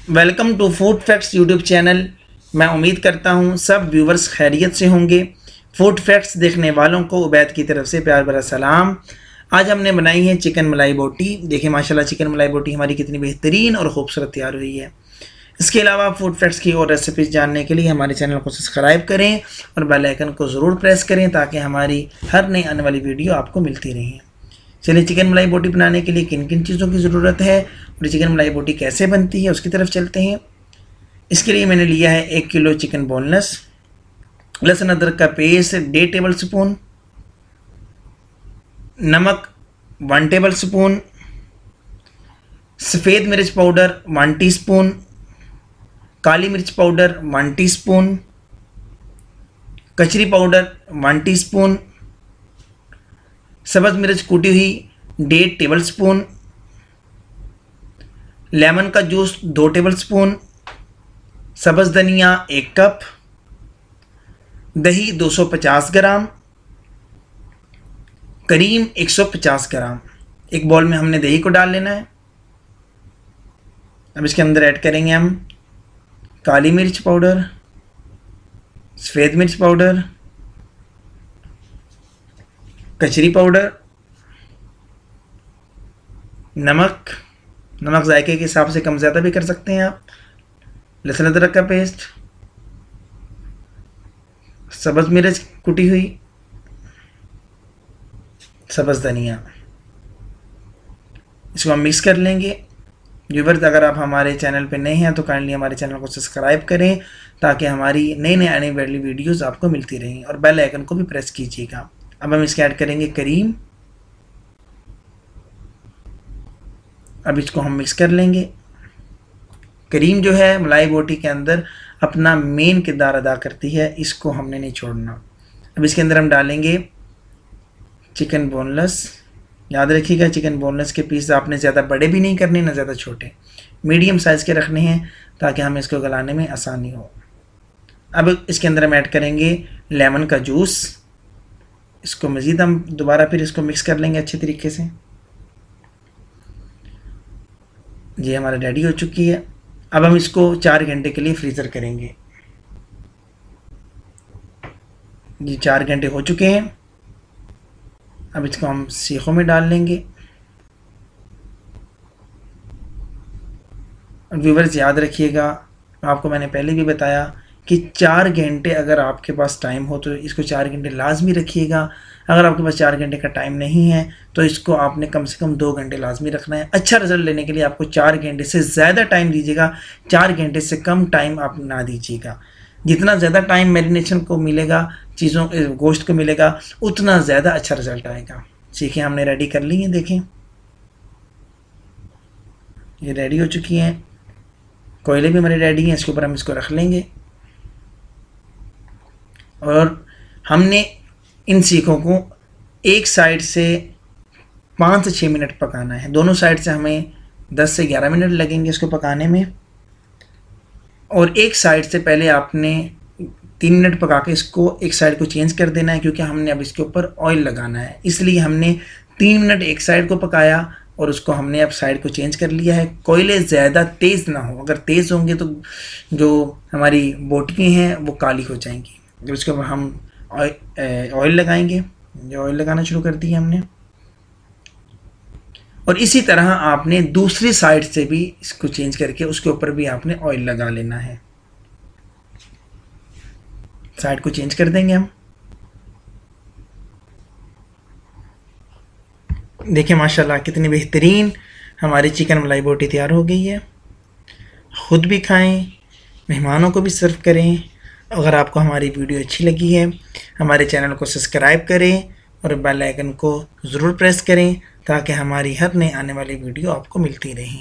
Welcome to food facts YouTube channel. मैं उम्मीद करता हूँ सब व्यूवर्स खैरियत से होंगे। फूड फैक्ट्स देखने वालों को उबैद की तरफ से प्यार भरा सलाम। आज हमने बनाई है चिकन मलाई बोटी। देखिए माशाल्लाह चिकन मलाई बोटी हमारी कितनी बेहतरीन और ख़ूबसूरत तैयार हुई है। इसके अलावा फूड फैक्ट्स की और रेसिपीज़ जानने के लिए हमारे चैनल को सब्सक्राइब करें और बेल आइकन को ज़रूर प्रेस करें ताकि हमारी हर नई आने वाली वीडियो आपको मिलती रहे। चलिए चिकन मलाई बोटी बनाने के लिए किन किन चीज़ों की ज़रूरत है और चिकन मलाई बोटी कैसे बनती है उसकी तरफ चलते हैं। इसके लिए मैंने लिया है 1 किलो चिकन बोनलेस, लहसुन अदरक का पेस्ट 1.5 टेबल स्पून, नमक 1 टेबल स्पून, सफ़ेद मिर्च पाउडर 1 टीस्पून, काली मिर्च पाउडर 1 टीस्पून, कचरी पाउडर 1 टीस्पून, सब्ज़ मिर्च कूटी हुई 1.5 टेबल स्पून, लेमन का जूस 2 टेबल स्पून, सब्ज़ धनिया 1 कप, दही 250 ग्राम, करीम 150 ग्राम। एक बॉल में हमने दही को डाल लेना है। अब इसके अंदर ऐड करेंगे हम काली मिर्च पाउडर, सफ़ेद मिर्च पाउडर, कचरी पाउडर, नमक जायके के हिसाब से कम ज़्यादा भी कर सकते हैं आप, लहसुन अदरक का पेस्ट, सब्ज़ मिर्च कुटी हुई, सब्ज़ धनिया। इसको हम मिक्स कर लेंगे। व्यूअर्स अगर आप हमारे चैनल पे नए हैं तो काइंडली हमारे चैनल को सब्सक्राइब करें ताकि हमारी नई आने वाली वीडियोस आपको मिलती रहें और बेल आइकन को भी प्रेस कीजिएगा। अब हम इसके ऐड करेंगे करीम। अब इसको हम मिक्स कर लेंगे। करीम जो है मलाई बोटी के अंदर अपना मेन किरदार अदा करती है, इसको हमने नहीं छोड़ना। अब इसके अंदर हम डालेंगे चिकन बोनलेस। याद रखिएगा चिकन बोनलेस के पीस आपने ज़्यादा बड़े भी नहीं करने ना ज़्यादा छोटे, मीडियम साइज़ के रखने हैं ताकि हमें इसको गलाने में आसानी हो। अब इसके अंदर हम ऐड करेंगे लेमन का जूस। इसको मज़ीद हम दोबारा फिर इसको मिक्स कर लेंगे अच्छे तरीके से। ये हमारा रेडी हो चुकी है। अब हम इसको 4 घंटे के लिए फ्रीज़र करेंगे। ये 4 घंटे हो चुके हैं। अब इसको हम सीखों में डाल लेंगे। व्यूअर्स याद रखिएगा, आपको मैंने पहले भी बताया कि 4 घंटे अगर आपके पास टाइम हो तो इसको 4 घंटे लाजमी रखिएगा। अगर आपके पास 4 घंटे का टाइम नहीं है तो इसको आपने कम से कम 2 घंटे लाजमी रखना है। अच्छा रिजल्ट लेने के लिए आपको 4 घंटे से ज़्यादा टाइम दीजिएगा, 4 घंटे से कम टाइम आप ना दीजिएगा। जितना ज़्यादा टाइम मैरिनेशन को मिलेगा, चीज़ों गोश्त को मिलेगा, उतना ज़्यादा अच्छा रिजल्ट आएगा। सीखें हमने रेडी कर ली है। देखें ये रेडी हो चुकी हैं। कोयले भी हमारे रेडी हैं। इसके ऊपर हम इसको रख लेंगे और हमने इन सीखों को एक साइड से 5 से 6 मिनट पकाना है। दोनों साइड से हमें 10 से 11 मिनट लगेंगे इसको पकाने में। और एक साइड से पहले आपने 3 मिनट पका के इसको एक साइड को चेंज कर देना है क्योंकि हमने अब इसके ऊपर ऑयल लगाना है। इसलिए हमने 3 मिनट एक साइड को पकाया और उसको हमने अब साइड को चेंज कर लिया है। कोयले ज़्यादा तेज़ ना हो, अगर तेज़ होंगे तो जो हमारी बोटियाँ हैं वो काली हो जाएंगी। जब इसके ऊपर हम ऑयल लगाएंगे, जो ऑयल लगाना शुरू कर दिया हमने। और इसी तरह आपने दूसरी साइड से भी इसको चेंज करके उसके ऊपर भी आपने ऑयल लगा लेना है। साइड को चेंज कर देंगे हम। देखिए माशाल्लाह कितनी बेहतरीन हमारी चिकन मलाई बोटी तैयार हो गई है। ख़ुद भी खाएं, मेहमानों को भी सर्व करें। अगर आपको हमारी वीडियो अच्छी लगी है हमारे चैनल को सब्सक्राइब करें और बेल आइकन को ज़रूर प्रेस करें ताकि हमारी हर नई आने वाली वीडियो आपको मिलती रहे।